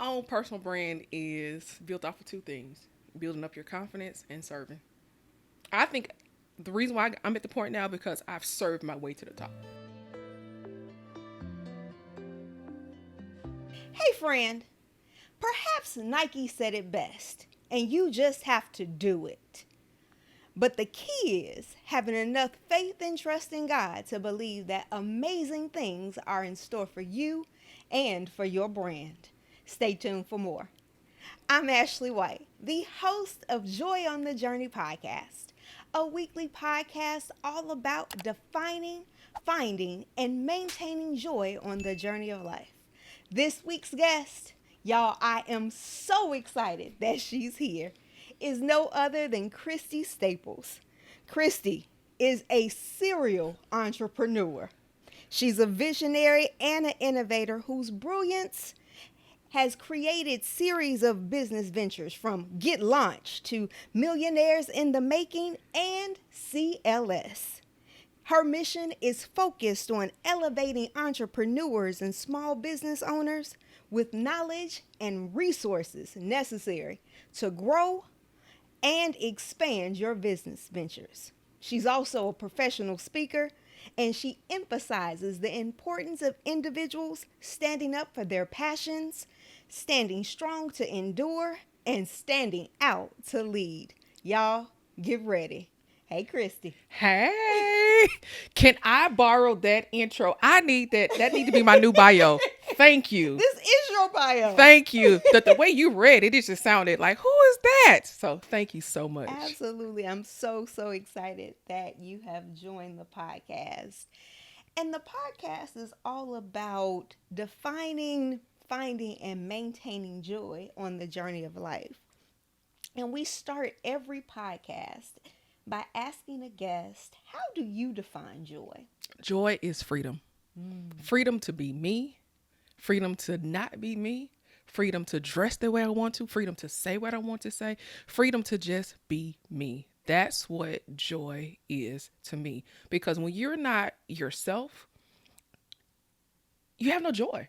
own personal brand is built off of two things: building up your confidence and serving. I think the reason why I'm at the point now because I've served my way to the top. Hey, friend, perhaps Nike said it best, and you just have to do it. But the key is having enough faith and trust in God to believe that amazing things are in store for you and for your brand. Stay tuned for more. I'm Ashley White, the host of Joy on the Journey podcast, a weekly podcast all about defining, finding, and maintaining joy on the journey of life. This week's guest, y'all, I am so excited that she's here, is no other than Christy Staples. Christy is a serial entrepreneur. She's a visionary and an innovator whose brilliance has created series of business ventures from Get Launched to Millionaires in the Making and CLS. Her mission is focused on elevating entrepreneurs and small business owners with knowledge and resources necessary to grow and expand your business ventures. She's also a professional speaker, and she emphasizes the importance of individuals standing up for their passions, standing strong to endure, and standing out to lead. Y'all, get ready. Hey, Christy. Hey, can I borrow that intro? I need that. That need to be my new bio. Thank you. This is your bio. Thank you. The way you read it, it just sounded like, who is that? So thank you so much. Absolutely. I'm so excited that you have joined the podcast. And the podcast is all about defining, finding, and maintaining joy on the journey of life. And we start every podcast by asking a guest, how do you define joy? Joy is freedom. Freedom to be me, freedom to not be me, freedom to dress the way I want to, freedom to say what I want to say, freedom to just be me. That's what joy is to me. Because when you're not yourself, you have no joy.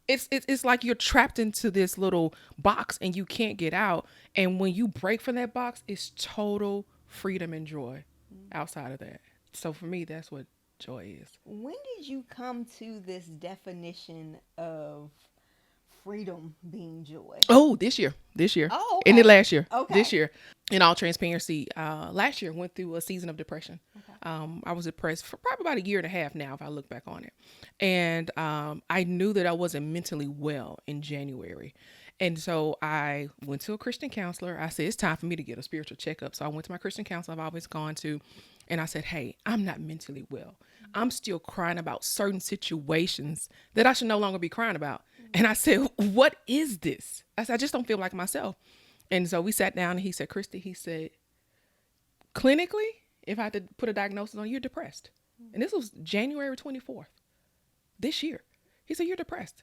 It's like you're trapped into this little box and you can't get out. And when you break from that box, it's total freedom and joy outside of that. So for me, that's what joy is. When did you come to this definition of freedom being joy? Oh, this year. Oh, In the okay. last year. Okay. This year. In all transparency, last year went through a season of depression. Okay. I was depressed for probably about a year and a half now, if I look back on it. And I knew that I wasn't mentally well in January. And so I went to a Christian counselor. I said, it's time for me to get a spiritual checkup. So I went to my Christian counselor I've always gone to. And I said, hey, I'm not mentally well. I'm still crying about certain situations that I should no longer be crying about. And I said, what is this? I said, I just don't feel like myself. And so we sat down and he said, Christy, he said, clinically, if I had to put a diagnosis on, you're depressed. And this was January 24th, this year. He said, you're depressed.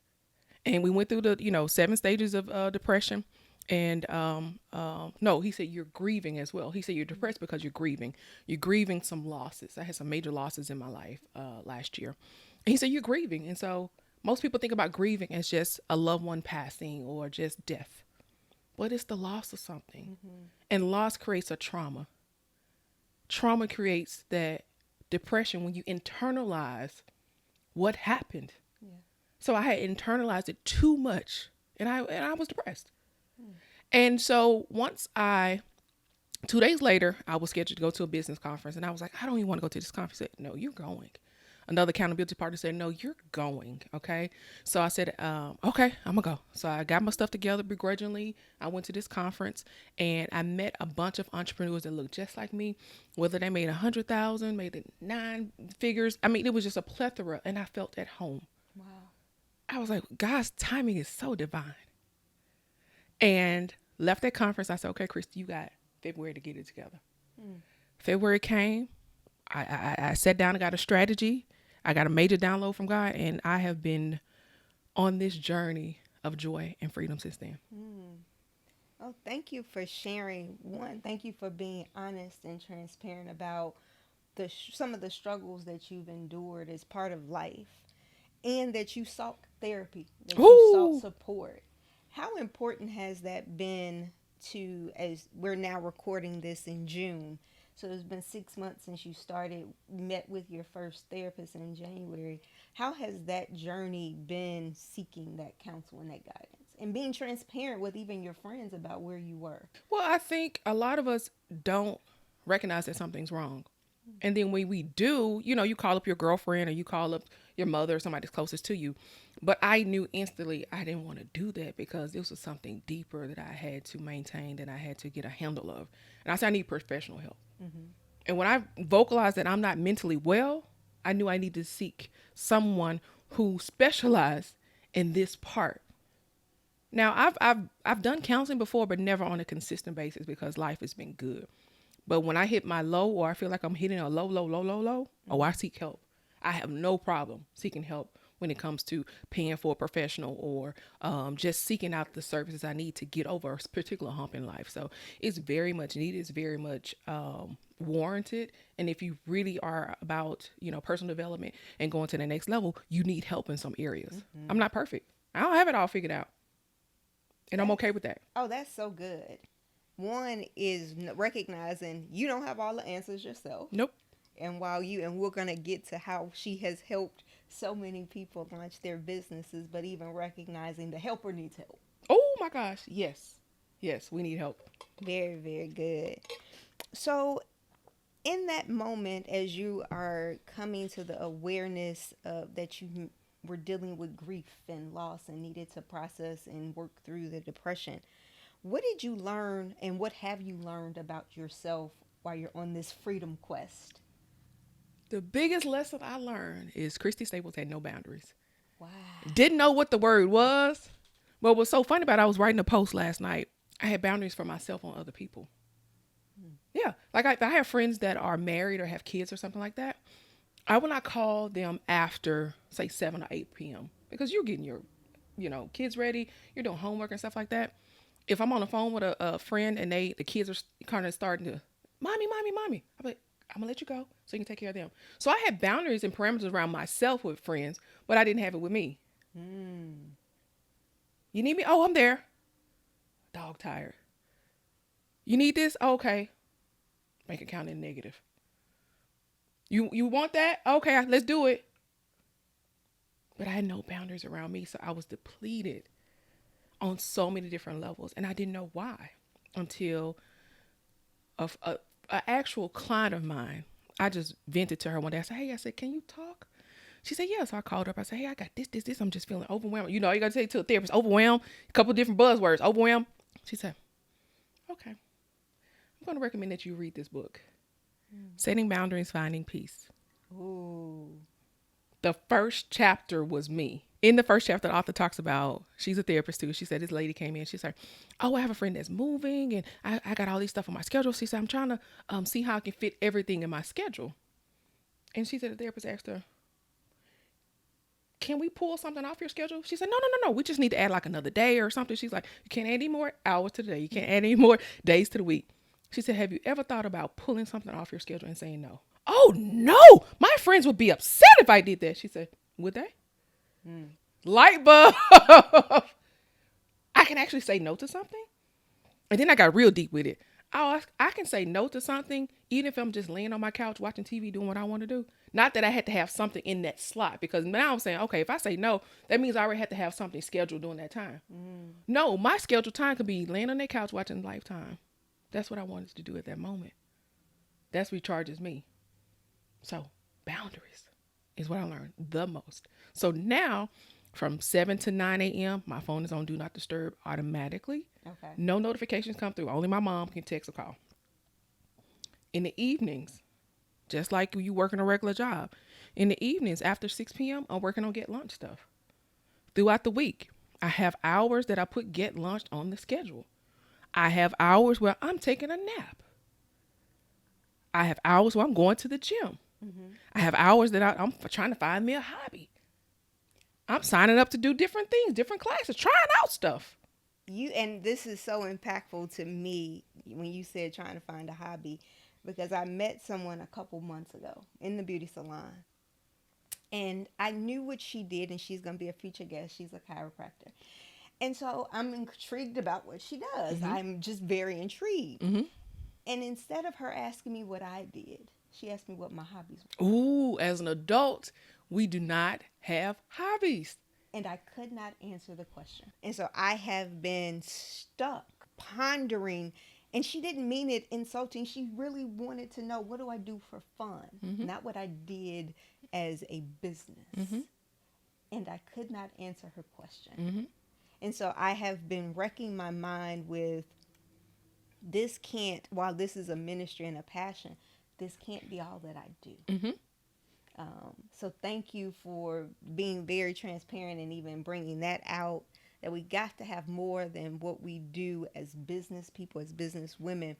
And we went through the, 7 stages of depression. And no, he said, you're grieving as well. He said, you're depressed because you're grieving. You're grieving some losses. I had some major losses in my life last year. And he said, you're grieving. And so most people think about grieving as just a loved one passing or just death. But it's the loss of something. And loss creates a trauma. Trauma creates that depression when you internalize what happened. Yeah. So I had internalized it too much, and I was depressed. And so 2 days later, I was scheduled to go to a business conference, and I was like, I don't even want to go to this conference. He said, no, you're going. Another accountability partner said, no, you're going. Okay. So I said, okay, I'm gonna go. So I got my stuff together begrudgingly. I went to this conference and I met a bunch of entrepreneurs that looked just like me, whether they made 100,000, made it 9 figures. I mean, it was just a plethora, and I felt at home. Wow. I was like, God's timing is so divine. And left that conference. I said, okay, Christy, you got February to get it together. February came. I sat down and got a strategy. I got a major download from God, and I have been on this journey of joy and freedom since then. Oh, thank you for sharing. One, thank you for being honest and transparent about some of the struggles that you've endured as part of life, and that you sought therapy, that you sought support. How important has that been to, as we're now recording this in June? So it's been 6 months since you started, met with your first therapist in January. How has that journey been seeking that counsel and that guidance and being transparent with even your friends about where you were? Well, I think a lot of us don't recognize that something's wrong. And then when we do, you call up your girlfriend or you call up your mother or somebody that's closest to you. But I knew instantly I didn't want to do that because this was something deeper that I had to maintain, that I had to get a handle of. And I said, I need professional help. Mm-hmm. And when I vocalized that I'm not mentally well, I knew I needed to seek someone who specialized in this part. Now, I've done counseling before, but never on a consistent basis because life has been good. But when I hit my low, or I feel like I'm hitting a low, low, low, low, low, oh, I seek help. I have no problem seeking help when it comes to paying for a professional or just seeking out the services I need to get over a particular hump in life. So it's very much needed. It's very much warranted. And if you really are about, personal development and going to the next level, you need help in some areas. Mm-hmm. I'm not perfect. I don't have it all figured out. And I'm That's, okay with that. oh, that's so good. One is recognizing you don't have all the answers yourself. Nope. And and we're going to get to how she has helped so many people launch their businesses, but even recognizing the helper needs help. Oh my gosh. Yes. Yes, we need help. Very, very good. So, in that moment, as you are coming to the awareness of that you were dealing with grief and loss and needed to process and work through the depression, what did you learn and what have you learned about yourself while you're on this freedom quest? The biggest lesson I learned is Christy Staples had no boundaries. Wow. Didn't know what the word was. But what was so funny about it, I was writing a post last night. I had boundaries for myself on other people. Yeah. Like I have friends that are married or have kids or something like that. I will not call them after, say, 7 or 8 p.m. because you're getting your, kids ready. You're doing homework and stuff like that. If I'm on the phone with a friend and the kids are kind of starting to, mommy, mommy, mommy, I'm like, I'm gonna let you go so you can take care of them. So I had boundaries and parameters around myself with friends, but I didn't have it with me. You need me? Oh, I'm there. Dog tired. You need this? Oh, okay. Bank account in negative. You want that? Okay, let's do it. But I had no boundaries around me, so I was depleted on so many different levels, and I didn't know why until a actual client of mine. I just vented to her one day. I said, "Hey," I said, "Can you talk?" She said, "Yeah." So I called her up. I said, "Hey, I got this. I'm just feeling overwhelmed." You got to say to a therapist, overwhelmed. A couple of different buzzwords. Overwhelmed. She said, "Okay, I'm going to recommend that you read this book, Setting Boundaries, Finding Peace." Ooh. The first chapter was me. In the first chapter, the author talks about, she's a therapist too. She said this lady came in. She's like, "Oh, I have a friend that's moving and I got all these stuff on my schedule." She said, "I'm trying to see how I can fit everything in my schedule." And she said, the therapist asked her, "Can we pull something off your schedule?" She said, No. We just need to add like another day or something." She's like, "You can't add any more hours to the day. You can't add any more days to the week." She said, "Have you ever thought about pulling something off your schedule and saying no?" "Oh, no. My friends would be upset if I did that." She said, "Would they?" Light bulb. I can actually say no to something. And then I got real deep with it. Oh, I can say no to something even if I'm just laying on my couch watching TV doing what I want to do. Not that I had to have something in that slot, because now I'm saying, okay, if I say no, that means I already had to have something scheduled during that time. No, my scheduled time could be laying on that couch watching Lifetime. That's what I wanted to do at that moment. That's what recharges me. So boundaries is what I learned the most. So now from 7 to 9 a.m., my phone is on Do Not Disturb automatically. Okay. No notifications come through. Only my mom can text or call. In the evenings, just like you working a regular job, in the evenings after 6 p.m., I'm working on Get Lunch stuff. Throughout the week, I have hours that I put Get Lunch on the schedule. I have hours where I'm taking a nap. I have hours where I'm going to the gym. I have hours that I'm trying to find me a hobby. I'm signing up to do different things, different classes, trying out stuff. And this is so impactful to me when you said trying to find a hobby, because I met someone a couple months ago in the beauty salon, and I knew what she did, and she's going to be a future guest. She's a chiropractor. And so I'm intrigued about what she does. Mm-hmm. I'm just very intrigued. Mm-hmm. And instead of her asking me what I did, she asked me what my hobbies were. Ooh, as an adult, we do not have hobbies. And I could not answer the question. And so I have been stuck pondering. And she didn't mean it insulting. She really wanted to know, what do I do for fun? Mm-hmm. Not what I did as a business. Mm-hmm. And I could not answer her question. Mm-hmm. And so I have been wrecking my mind with, this can't, while this is a ministry and a passion, this can't be all that I do. Mm-hmm. So thank you for being very transparent and even bringing that out, that we got to have more than what we do as business people, as business women,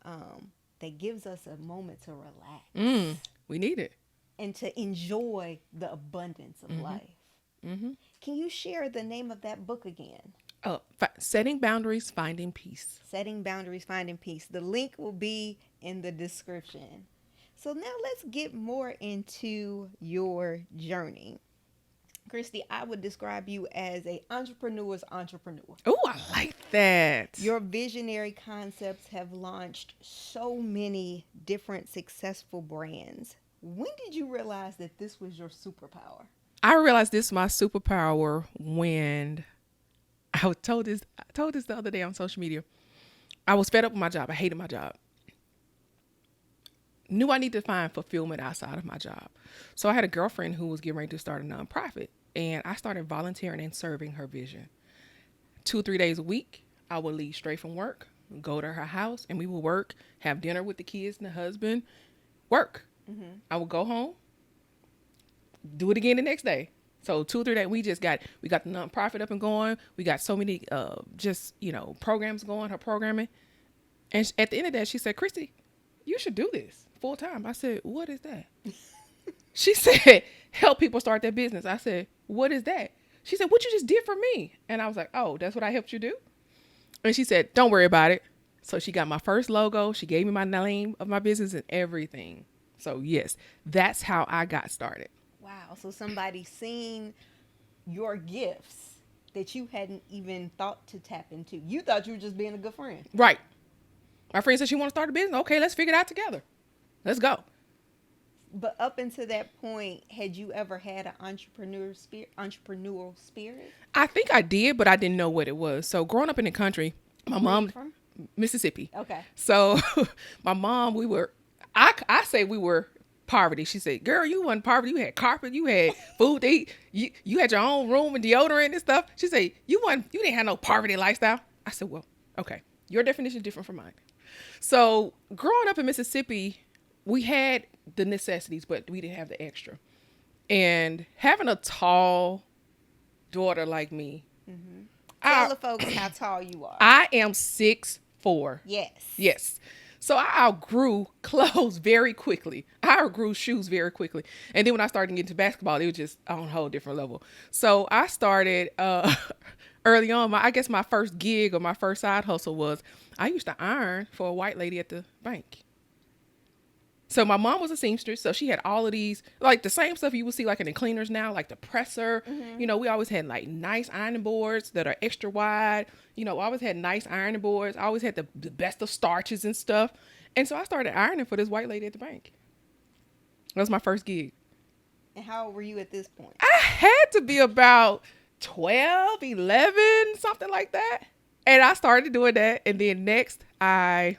that gives us a moment to relax We need it. and to enjoy the abundance of life. Mm-hmm. Can you share the name of that book again? Setting boundaries, finding peace. Setting Boundaries, Finding Peace. The link will be in the description. So now let's get more into your journey. Christy, I would describe you as an entrepreneur's entrepreneur. Oh, I like that. Your visionary concepts have launched so many different successful brands. When did you realize that this was your superpower? I realized this is my superpower when I told this the other day on social media. I was fed up with my job. I hated my job. Knew I needed to find fulfillment outside of my job. So I had a girlfriend who was getting ready to start a nonprofit, and I started volunteering and serving her vision. 2-3 days a week, I would leave straight from work, go to her house, and we would work, have dinner with the kids and the husband, work. Mm-hmm. I would go home, do it again the next day. So 2-3 days, we got the nonprofit up and going. We got so many programs going, her programming. And at the end of that, she said, Christy, you should do this full time. I said, what is that? She said, help people start their business. I said, what is that? She said, what you just did for me. And I was like, oh, that's what I helped you do? And she said, don't worry about it. So she got my first logo. She gave me my name of my business and everything. So yes, that's how I got started. Wow. So somebody seen your gifts that you hadn't even thought to tap into. You thought you were just being a good friend. Right. My friend said she want to start a business. Okay, let's figure it out together. Let's go. But up until that point, had you ever had an entrepreneurial spirit? I think I did, but I didn't know what it was. So growing up in the country, my mom, from? Mississippi. Okay. So my mom, I say we were poverty. She said, girl, you wasn't poverty. You had carpet, you had food to eat. You had your own room and deodorant and stuff. She said, you didn't have no poverty lifestyle. I said, well, okay. Your definition is different from mine. So growing up in Mississippi, we had the necessities, but we didn't have the extra. And having a tall daughter like me, Tell the folks how tall you are. I am 6'4". Yes. Yes. So I outgrew clothes very quickly. I outgrew shoes very quickly. And then when I started getting into basketball, it was just on a whole different level. So I started early on. I guess my first gig or my first side hustle was I used to iron for a white lady at the bank. So my mom was a seamstress, so she had all of these, like the same stuff you would see like in the cleaners now, like the presser. Mm-hmm. We always had like nice ironing boards that are extra wide. I always had nice ironing boards. I always had the best of starches and stuff. And so I started ironing for this white lady at the bank. That was my first gig. And how old were you at this point? I had to be about 12, 11, something like that. And I started doing that. And then next, I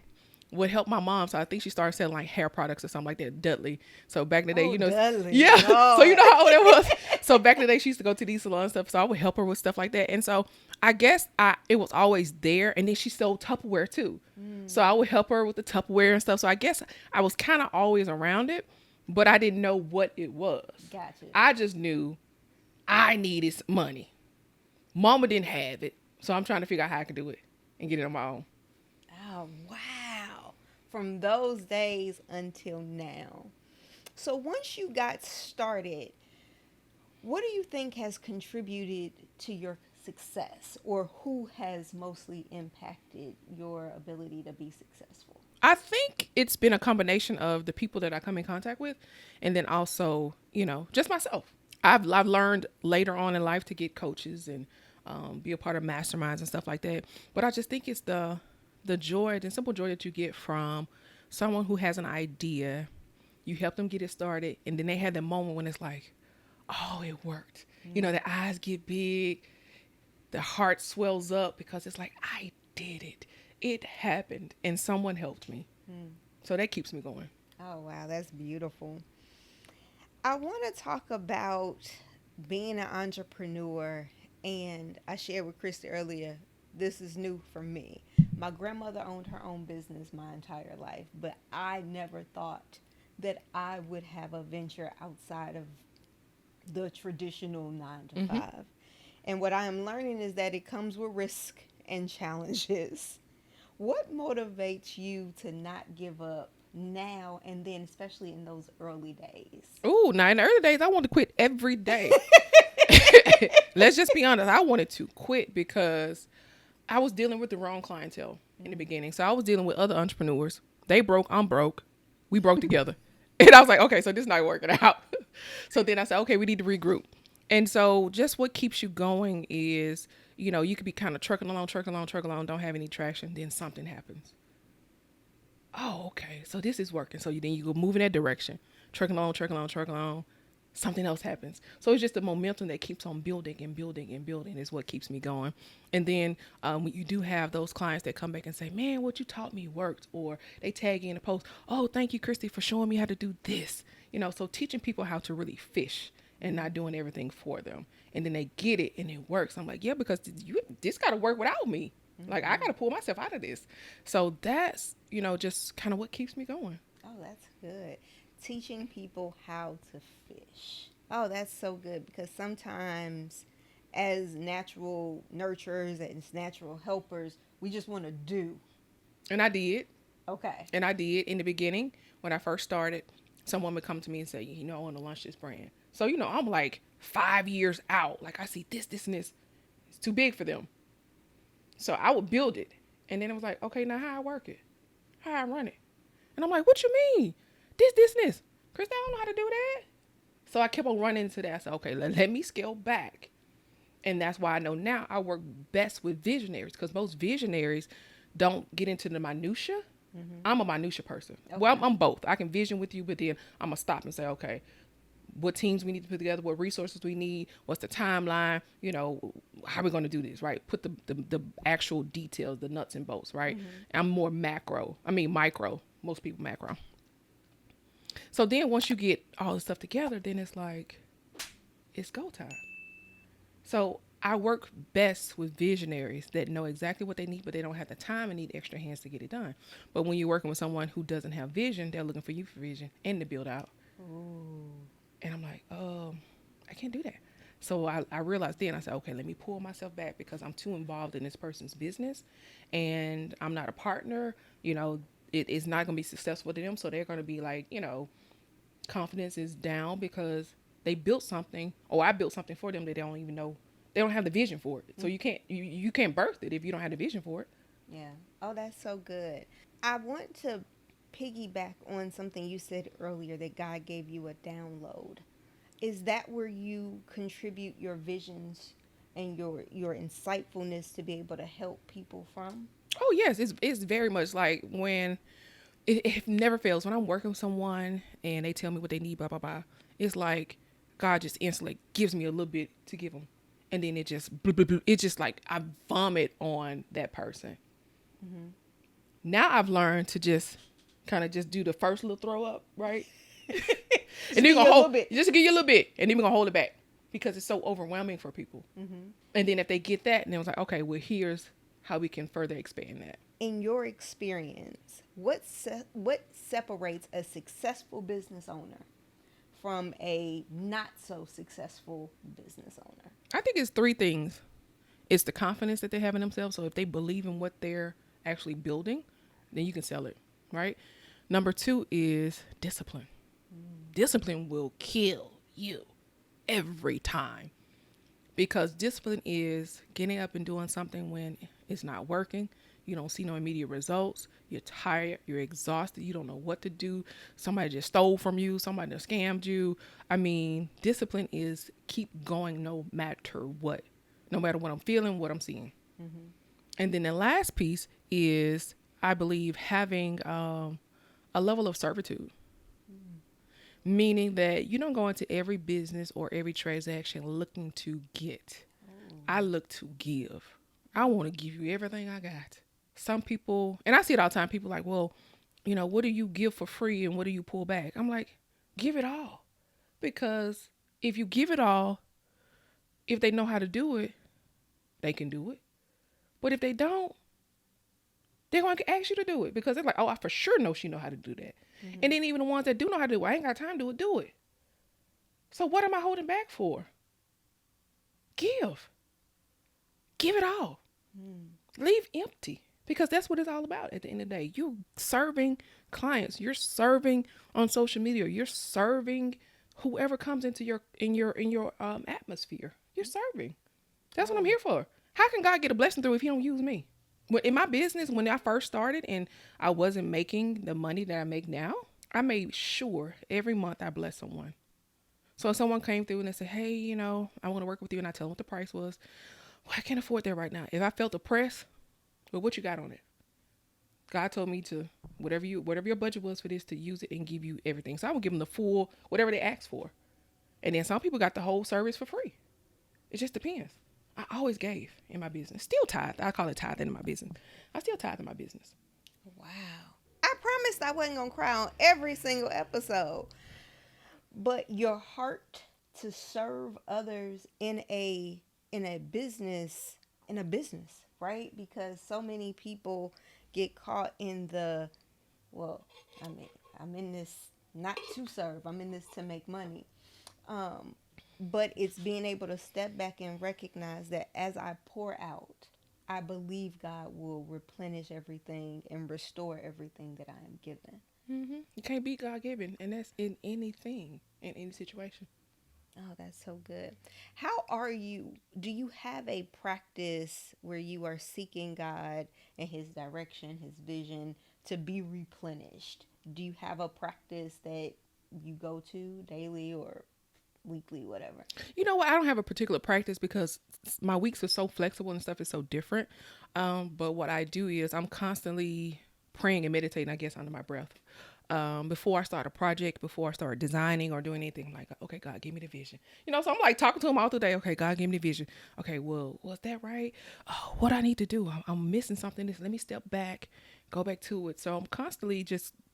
would help my mom. So I think she started selling like hair products or something like that. Dudley. So back in the day, Dudley. Yeah. Lord. So you know how old it was. So back in the day, she used to go to these salons and stuff. So I would help her with stuff like that. And so I guess it was always there. And then she sold Tupperware too. So I would help her with the Tupperware and stuff. So I guess I was kind of always around it, but I didn't know what it was. Gotcha. I just knew I needed money. Mama didn't have it. So I'm trying to figure out how I could do it and get it on my own. Oh, wow. From those days until now. So once you got started, what do you think has contributed to your success, or who has mostly impacted your ability to be successful? I think it's been a combination of the people that I come in contact with, and then also, just myself. I've learned later on in life to get coaches and be a part of masterminds and stuff like that. But I just think it's the joy, the simple joy that you get from someone who has an idea. You help them get it started, and then they have that moment when it's like, oh, it worked. You know, the eyes get big, the heart swells up because it's like, I did it. It happened, and someone helped me. So that keeps me going. Oh, wow, that's beautiful. I want to talk about being an entrepreneur. And I shared with Christy earlier, this is new for me. My grandmother owned her own business my entire life, but I never thought that I would have a venture outside of the traditional 9 to 5. And what I am learning is that it comes with risk and challenges. What motivates you to not give up now and then, especially in those early days? Ooh, now in the early days, I wanted to quit every day. Let's just be honest. I wanted to quit because I was dealing with the wrong clientele in the beginning. So I was dealing with other entrepreneurs. They broke, I'm broke. We broke together. And I was like, okay, so this is not working out. So then I said, okay, we need to regroup. And so just what keeps you going is, you know, you could be kind of trucking along, don't have any traction. Then something happens. Oh, okay. So this is working. So then you go move in that direction, trucking along. Something else happens. So it's just the momentum that keeps on building and building and building is what keeps me going. And then when you do have those clients that come back and say, man, what you taught me worked, or they tag you in a post, oh, thank you, Christy, for showing me how to do this. You know, so teaching people how to really fish and not doing everything for them. And then they get it and it works. I'm like, yeah, because this got to work without me. Like, I got to pull myself out of this. So that's, you know, just kind of what keeps me going. Oh, that's good. Teaching people how to fish. Oh, that's so good, because sometimes as natural nurturers and as natural helpers, we just want to do. And I did. Okay. And I did in the beginning when I first started. Someone would come to me and say, you know, I want to launch this brand. So, you know, I'm like 5 years out. Like, I see this, and this. It's too big for them. So I would build it. And then it was like, okay, now how I work it? How I run it? And I'm like, what you mean? This, and this. Chris, I don't know how to do that. So I kept on running into that. I said, okay, let me scale back. And that's why I know now I work best with visionaries, because most visionaries don't get into the minutia. I'm a minutia person. Okay. Well, I'm both. I can vision with you, but then I'm going to stop and say, okay, what teams we need to put together, what resources we need, what's the timeline, you know, how are we going to do this, right? Put the actual details, the nuts and bolts, right? I'm more micro. Most people macro. So then once you get all the stuff together, then it's like, it's go time. So I work best with visionaries that know exactly what they need, but they don't have the time and need extra hands to get it done. But when you're working with someone who doesn't have vision, they're looking for you for vision and to build out. Ooh. And I'm like, I can't do that. So I realized then, I said, okay, let me pull myself back, because I'm too involved in this person's business and I'm not a partner. You know, it is not going to be successful to them. So they're going to be like, you know, confidence is down because they built something, or I built something for them that they don't even know. They don't have the vision for it. So you can't birth it if you don't have the vision for it. Yeah. Oh, that's so good. I want to piggyback on something you said earlier, that God gave you a download. Is that where you contribute your visions and your insightfulness to be able to help people from? Oh yes, it's very much like when it never fails when I'm working with someone and they tell me what they need, blah blah blah. It's like God just instantly gives me a little bit to give them, and then it just blah, blah, blah. It's just like I vomit on that person. Now I've learned to just kind of just do the first little throw up, right? And then gonna hold just to give you a little bit, and then we're gonna hold it back because it's so overwhelming for people. And then if they get that, and then it's like, okay, well, here's how we can further expand that. In your experience, what separates a successful business owner from a not so successful business owner? I think it's 3 things. It's the confidence that they have in themselves. So if they believe in what they're actually building, then you can sell it, right? Number 2 is discipline. Discipline will kill you every time, because discipline is getting up and doing something when it's not working. You don't see no immediate results. You're tired. You're exhausted. You don't know what to do. Somebody just stole from you. Somebody just scammed you. I mean, discipline is keep going no matter what. no matter what I'm feeling, what I'm seeing. Mm-hmm. And then the last piece is, I believe, having a level of servitude, meaning that you don't go into every business or every transaction looking to get. Oh. I look to give. I want to give you everything I got. Some people, and I see it all the time, people like, well, what do you give for free and what do you pull back? I'm like, give it all. Because if you give it all, if they know how to do it, they can do it. But if they don't, they're going to ask you to do it because they're like, oh, I for sure know she know how to do that. Mm-hmm. And then even the ones that do know how to do it, I ain't got time to do it. So what am I holding back for? Give. Give it all. Mm. Leave empty because that's what it's all about at the end of the day. You're serving clients. You're serving on social media. You're serving whoever comes into your atmosphere. You're serving. That's what I'm here for. How can God get a blessing through if he don't use me? In my business, when I first started and I wasn't making the money that I make now, I made sure every month I blessed someone. So if someone came through and they said, hey, I want to work with you, and I tell them what the price was. Well, I can't afford that right now. If I felt oppressed, well, what you got on it? God told me to, whatever your budget was for this, to use it and give you everything. So I would give them the full, whatever they asked for. And then some people got the whole service for free. It just depends. I always gave in my business. Still tithe. I call it tithing in my business. I still tithe in my business. Wow. I promised I wasn't going to cry on every single episode. But your heart to serve others in a business, right? Because so many people get caught in I'm in this not to serve. I'm in this to make money. But it's being able to step back and recognize that as I pour out, I believe God will replenish everything and restore everything that I am given. Mm-hmm. You can't beat God given, and that's in anything, in any situation. Oh, that's so good. How are you? Do you have a practice where you are seeking God and his direction, his vision to be replenished? Do you have a practice that you go to daily or weekly, whatever? You know what? I don't have a particular practice because my weeks are so flexible and stuff is so different. But what I do is I'm constantly praying and meditating, I guess, under my breath. Before I start a project, before I start designing or doing anything, I'm like, okay, God, give me the vision. So I'm like talking to him all through the day. Okay, God, give me the vision. Okay, well, was that right? Oh, what I need to do? I'm missing something. Let me step back, go back to it. So I'm constantly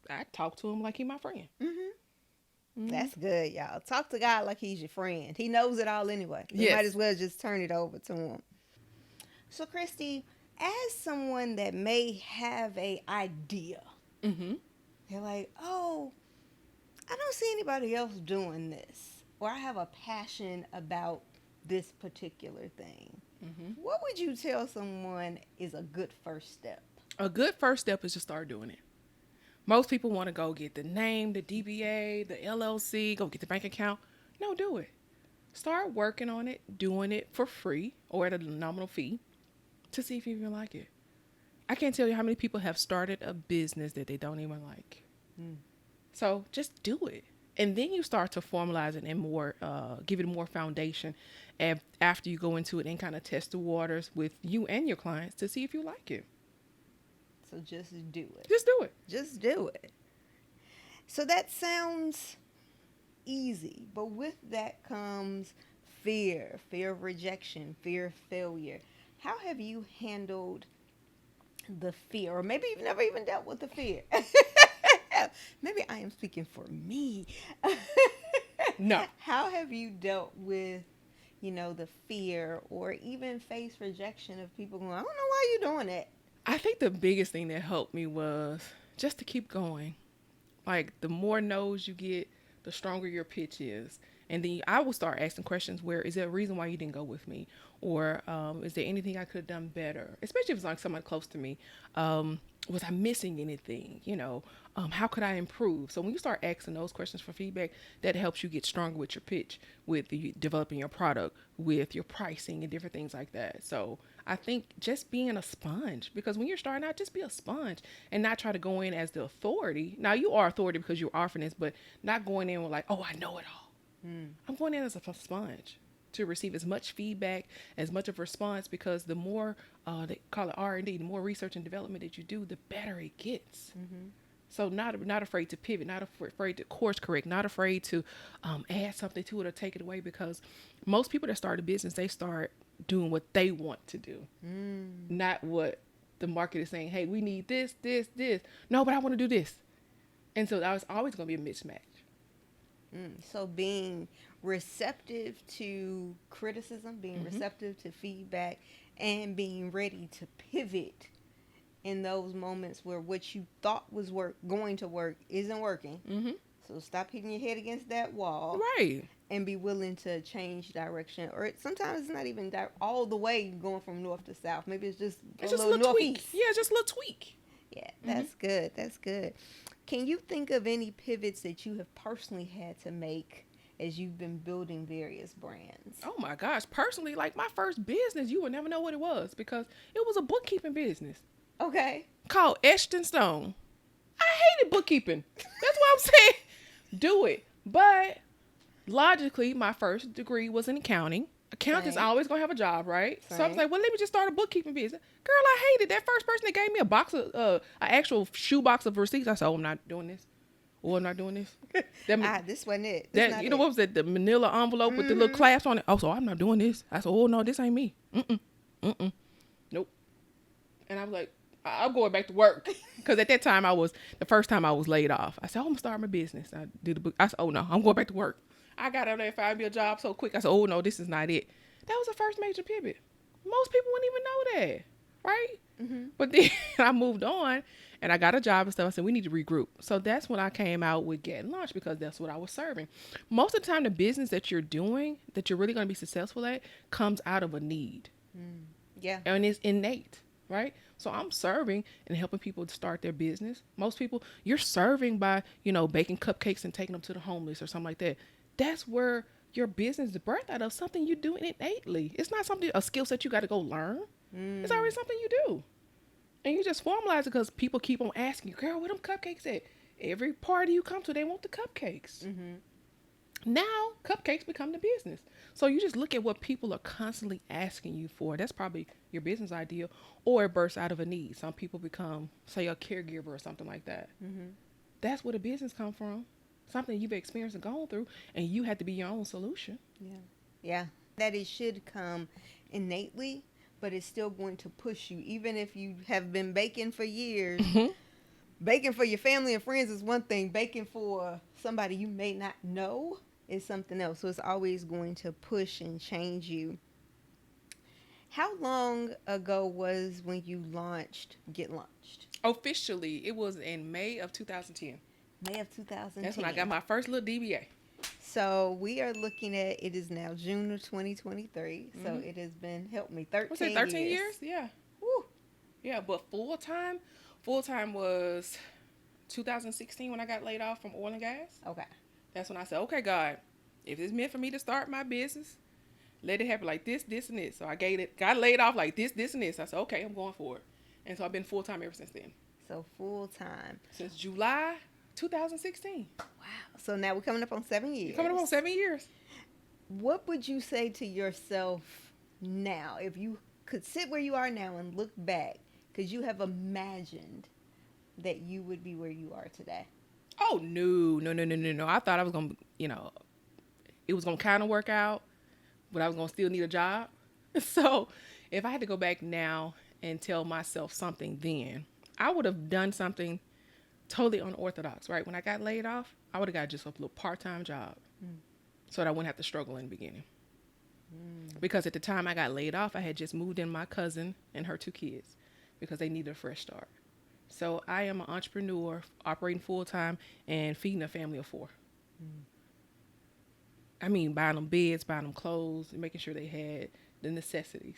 I talk to him like he's my friend. Mm-hmm. That's good, y'all. Talk to God like he's your friend. He knows it all anyway. You Yes. might as well just turn it over to him. So, Christy, as someone that may have a idea, Mm-hmm. they're like, oh, I don't see anybody else doing this, or I have a passion about this particular thing. Mm-hmm. What would you tell someone is a good first step? A good first step is to start doing it. Most people want to go get the name, the DBA, the LLC, go get the bank account. No, do it. Start working on it, doing it for free or at a nominal fee to see if you even like it. I can't tell you how many people have started a business that they don't even like. So just do it. And then you start to formalize it and more, give it more foundation. And after you go into it and kind of test the waters with you and your clients to see if you like it. So just do it. Just do it. Just do it. So that sounds easy, but with that comes fear of rejection, fear of failure. How have you handled the fear? Or maybe you've never even dealt with the fear. Maybe I am speaking for me. No. How have you dealt with, the fear or even face rejection of people going, I don't know why you're doing it? I think the biggest thing that helped me was just to keep going. Like the more no's you get, the stronger your pitch is. And then I will start asking questions where, is there a reason why you didn't go with me? Or is there anything I could have done better? Especially if it's like someone close to me. Was I missing anything? How could I improve? So when you start asking those questions for feedback, that helps you get stronger with your pitch, with developing your product, with your pricing and different things like that. So I think just being a sponge, because when you're starting out, just be a sponge and not try to go in as the authority. Now you are authority because you're offering this, but not going in with like, oh, I know it all. I'm going in as a sponge. to receive as much feedback, as much of a response, because the more they call it R&D, the more research and development that you do, the better it gets. So not afraid to pivot, not afraid to course correct, not afraid to add something to it or take it away, because most people that start a business, they start doing what they want to do, not what the market is saying. Hey, we need this, this, this. No, but I want to do this. And so that was always going to be a mismatch. So being receptive to criticism, being receptive to feedback, and being ready to pivot in those moments where what you thought was going to work isn't working. So stop hitting your head against that wall. Right. And be willing to change direction. Or sometimes it's not even all the way going from north to south. Maybe it's just a little tweak. Yeah, just a little tweak. Yeah, that's good. That's good. Can you think of any pivots that you have personally had to make as you've been building various brands? Oh my gosh. Personally, like my first business, you would never know what it was, because it was a bookkeeping business. Okay. Called Etched in Stone. I hated bookkeeping. That's what I'm saying. Do it. But logically, my first degree was in accounting. Accountants always going to have a job, right? Same. So I was like, well, let me just start a bookkeeping business. Girl, I hated that first person that gave me a box of, an actual shoe box of receipts. I said, oh, I'm not doing this. Oh, I'm not doing this. This wasn't it. What was that? The manila envelope with the little clasp on it. Oh, so I'm not doing this. I said, oh, no, this ain't me. Nope. And I was like, I'm going back to work. Because at that time, the first time I was laid off. I said, oh, I'm going to start my business. I did the book. I said, oh, no, I'm going back to work. I got out there and found me a job so quick. I said, oh, no, this is not it. That was the first major pivot. Most people wouldn't even know that, right? But then I moved on and I got a job and stuff. I said, we need to regroup. So that's when I came out with Get Lunch, because that's what I was serving. Most of the time, the business that you're doing, that you're really going to be successful at, comes out of a need. Yeah. And it's innate, right? So I'm serving and helping people to start their business. Most people, you're serving by, baking cupcakes and taking them to the homeless or something like that. That's where your business is birthed out of, something you do innately. It's not a skill set you got to go learn. It's already something you do. And you just formalize it because people keep on asking you, girl, where them cupcakes at? Every party you come to, they want the cupcakes. Now, cupcakes become the business. So you just look at what people are constantly asking you for. That's probably your business idea, or it bursts out of a need. Some people become, say, a caregiver or something like that. That's where the business come from. Something you've experienced and gone through, and you had to be your own solution. Yeah. That it should come innately, but it's still going to push you. Even if you have been baking for years, baking for your family and friends is one thing. Baking for somebody you may not know is something else. So it's always going to push and change you. How long ago was when you launched Get Launched? Officially, it was in May of 2010. May of 2010. That's when I got my first little DBA. So we are looking at, it is now June of 2023. So it has been, help me, 13 Was it 13 years? Yeah. Woo. Yeah, but full-time was 2016 when I got laid off from oil and gas. Okay. That's when I said, okay, God, if it's meant for me to start my business, let it happen like this, this, and this. So I got laid off like this, this, and this. I said, okay, I'm going for it. And so I've been full-time ever since then. So full-time. Since July 2016. Wow. So now we're coming up on 7 years. You're coming up on 7 years. What would you say to yourself now, if you could sit where you are now and look back, because you have imagined that you would be where you are today? Oh, no. I thought I was going to, it was going to kind of work out, but I was going to still need a job. So if I had to go back now and tell myself something then, I would have done something totally unorthodox, right? When I got laid off, I would have got just a little part-time job so that I wouldn't have to struggle in the beginning. Because at the time I got laid off, I had just moved in my cousin and her 2 kids because they needed a fresh start. So I am an entrepreneur operating full-time and feeding a family of 4. I mean, buying them beds, buying them clothes, and making sure they had the necessities.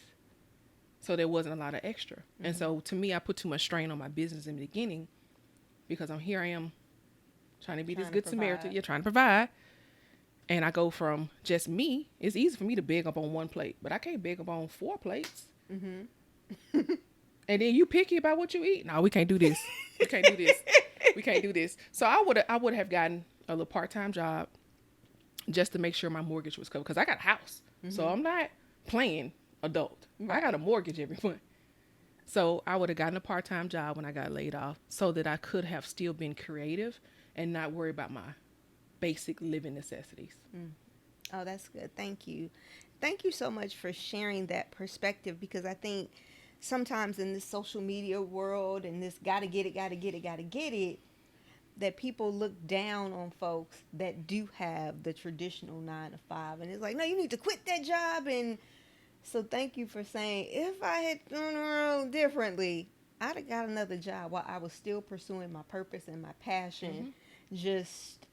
So there wasn't a lot of extra. And so to me, I put too much strain on my business in the beginning because I am trying to be this good Samaritan. You're trying to provide. And I go from just me. It's easy for me to beg up on 1 plate, but I can't beg up on 4 plates. And then you picky about what you eat. No, we can't do this. We can't do this. We can't do this. So I would have gotten a little part-time job just to make sure my mortgage was covered, because I got a house. So I'm not playing adult. I got a mortgage every month. So I would have gotten a part-time job when I got laid off so that I could have still been creative and not worry about my basic living necessities. Oh, that's good. Thank you. Thank you so much for sharing that perspective, because I think sometimes in this social media world and this gotta get it, gotta get it, gotta get it, that people look down on folks that do have the traditional 9 to 5. And it's like, no, you need to quit that job. And so thank you for saying, if I had done the world differently, I'd have got another job while I was still pursuing my purpose and my passion. Just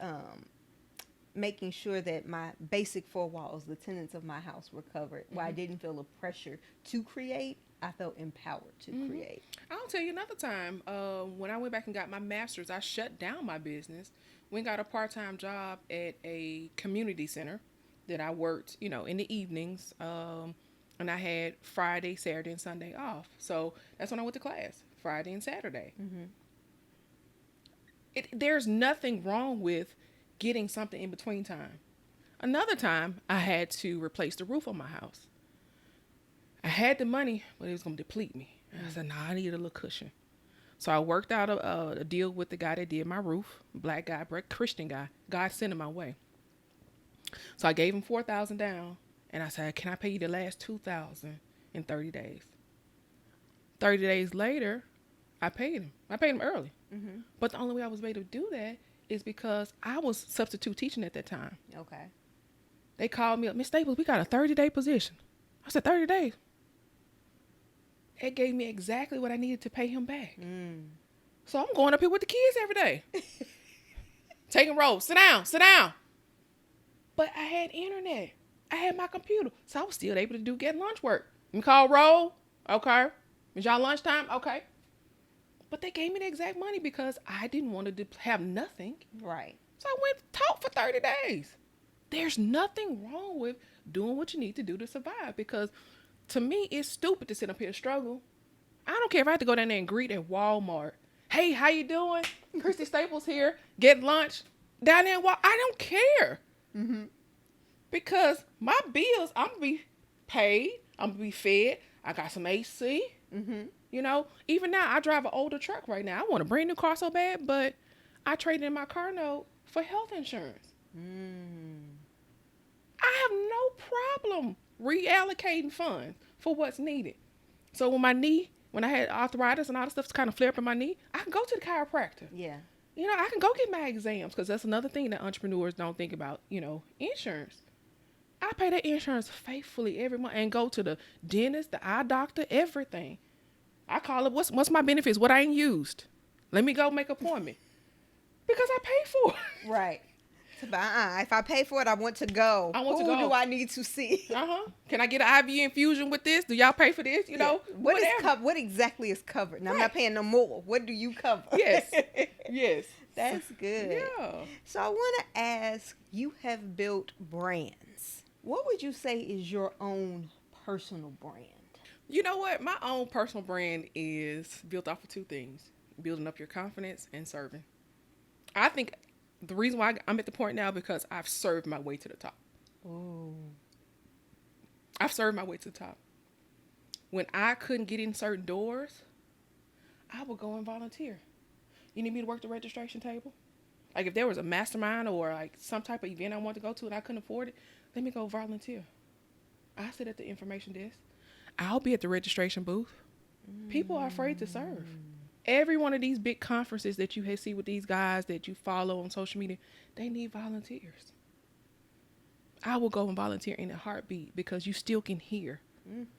making sure that my basic four walls, the tenants of my house, were covered. While I didn't feel a pressure to create, I felt empowered to create. I'll tell you another time. When I went back and got my master's, I shut down my business. We got a part-time job at a community center that I worked, in the evenings. And I had Friday, Saturday, and Sunday off. So that's when I went to class, Friday and Saturday. There's nothing wrong with getting something in between time. Another time, I had to replace the roof on my house. I had the money, but it was going to deplete me. And I said, nah, I need a little cushion. So I worked out a deal with the guy that did my roof, black guy, Christian guy. God sent him my way. So I gave him $4,000 down, and I said, can I pay you the last $2,000 in 30 days? 30 days later, I paid him. I paid him early. But the only way I was able to do that is because I was substitute teaching at that time. Okay. They called me up, Miss Staples, we got a 30-day position. I said, 30 days? It gave me exactly what I needed to pay him back. So I'm going up here with the kids every day. Taking rolls. Sit down. Sit down. But I had internet. I had my computer. So I was still able to get lunch work. You call roll? Okay. Is y'all lunchtime? Okay. But they gave me the exact money because I didn't want to have nothing. Right. So I went taught for 30 days. There's nothing wrong with doing what you need to do to survive, because to me, it's stupid to sit up here and struggle. I don't care if I have to go down there and greet at Walmart. Hey, how you doing? Christy Staples here. Get lunch. Down there at Walmart. I don't care. Because my bills, I'm going to be paid. I'm going to be fed. I got some AC. Even now, I drive an older truck right now. I want a brand new car so bad, but I traded in my car note for health insurance. I have no problem reallocating funds for what's needed. So when I had arthritis and all the stuff kind of flare up in my knee, I can go to the chiropractor. Yeah. I can go get my exams, because that's another thing that entrepreneurs don't think about, insurance. I pay that insurance faithfully every month and go to the dentist, the eye doctor, everything. I call it, what's my benefits? What I ain't used. Let me go make an appointment. Because I pay for it. Right. If I pay for it, I want to go. Who do I need to see? Can I get an IV infusion with this? Do y'all pay for this? What exactly is covered? Now, I'm not paying no more. What do you cover? Yes. Yes. That's good. Yeah. So I want to ask, you have built brands. What would you say is your own personal brand? You know what? My own personal brand is built off of two things: building up your confidence and serving. I think the reason why I'm at the point now, because I've served my way to the top. Ooh. I've served my way to the top. When I couldn't get in certain doors, I would go and volunteer. You need me to work the registration table? Like if there was a mastermind or like some type of event I wanted to go to and I couldn't afford it, let me go volunteer. I sit at the information desk. I'll be at the registration booth. People are afraid to serve. Every one of these big conferences that you see with these guys that you follow on social media, they need volunteers. I will go and volunteer in a heartbeat, because you still can hear.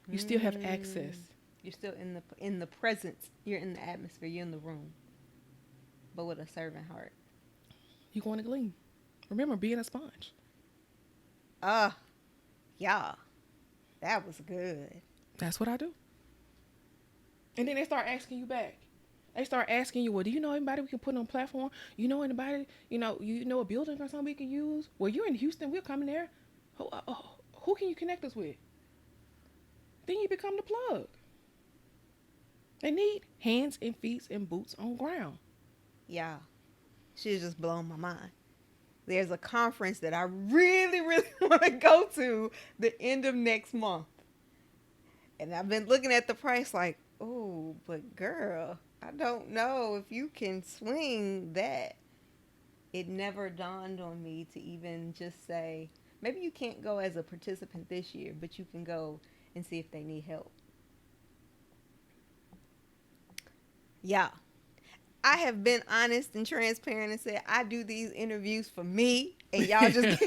You still have access. You're still in the presence. You're in the atmosphere. You're in the room. But with a servant heart. You're going to glean. Remember, being a sponge. Yeah. That was good. That's what I do. And then they start asking you back. They start asking you, well, do you know anybody we can put on platform? You know anybody, you know a building or something we can use? Well, you're in Houston. We're coming there. Who can you connect us with? Then you become the plug. They need hands and feet and boots on ground. Yeah. She's just blowing my mind. There's a conference that I really, really want to go to the end of next month. And I've been looking at the price like, oh, but girl, I don't know if you can swing that. It never dawned on me to even just say, maybe you can't go as a participant this year, but you can go and see if they need help. Yeah. I have been honest and transparent and said I do these interviews for me, and y'all just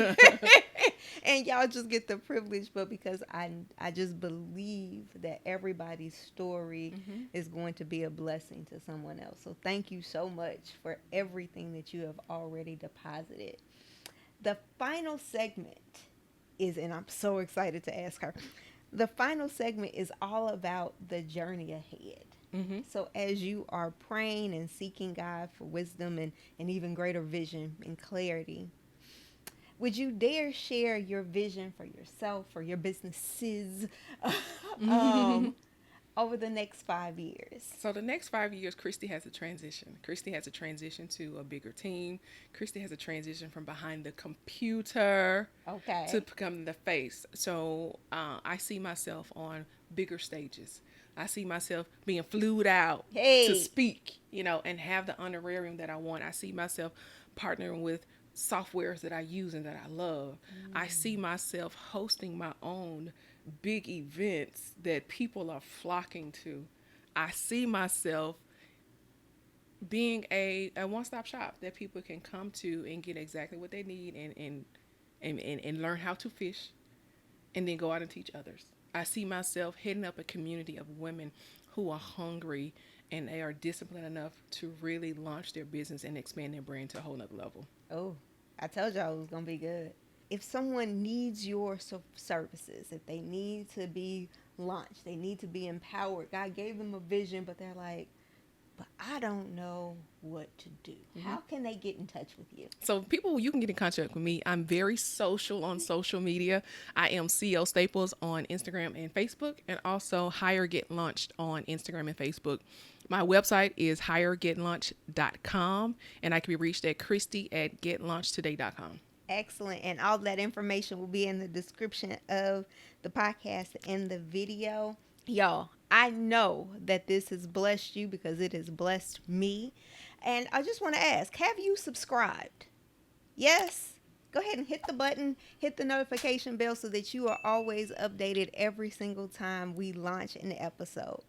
and y'all just get the privilege. But because I just believe that everybody's story is going to be a blessing to someone else. So thank you so much for everything that you have already deposited. The final segment is, and I'm so excited to ask her. The final segment is all about the journey ahead. So as you are praying and seeking God for wisdom and even greater vision and clarity, would you dare share your vision for yourself or your businesses um, over the next 5 years? So the next 5 years, Christy has a transition. Christy has a transition to a bigger team. Christy has a transition from behind the computer to Okay. becoming the face. So I see myself on bigger stages. I see myself being flued out to Hey. speak, and have the honorarium that I want. I see myself partnering with softwares that I use and that I love. I see myself hosting my own big events that people are flocking to. I see myself being a one-stop shop that people can come to and get exactly what they need and learn how to fish and then go out and teach others. I see myself heading up a community of women who are hungry and they are disciplined enough to really launch their business and expand their brand to a whole nother level. Oh, I told y'all it was going to be good. If someone needs your services, if they need to be launched, they need to be empowered. God gave them a vision, but they're like, but I don't know what to do. How can they get in touch with you? So people, you can get in contact with me. I'm very social on social media. I am CL Staples on Instagram and Facebook, and also Hire Get Launched on Instagram and Facebook. My website is hiregetlaunched.com, and I can be reached at christy@getlaunchtoday.com. Excellent. And all that information will be in the description of the podcast and the video. Y'all, I know that this has blessed you because it has blessed me. And I just want to ask, have you subscribed? Yes? Go ahead and hit the button, hit the notification bell so that you are always updated every single time we launch an episode.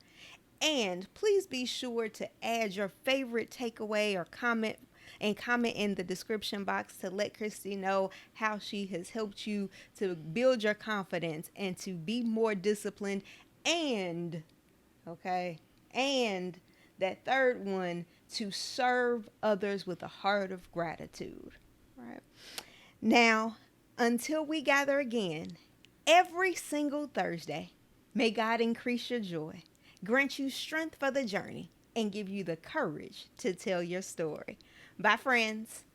And please be sure to add your favorite takeaway or comment in the description box to let Christy know how she has helped you to build your confidence and to be more disciplined and, okay, and that third one, to serve others with a heart of gratitude. Right. Now, until we gather again, every single Thursday, may God increase your joy, grant you strength for the journey, and give you the courage to tell your story. Bye, friends.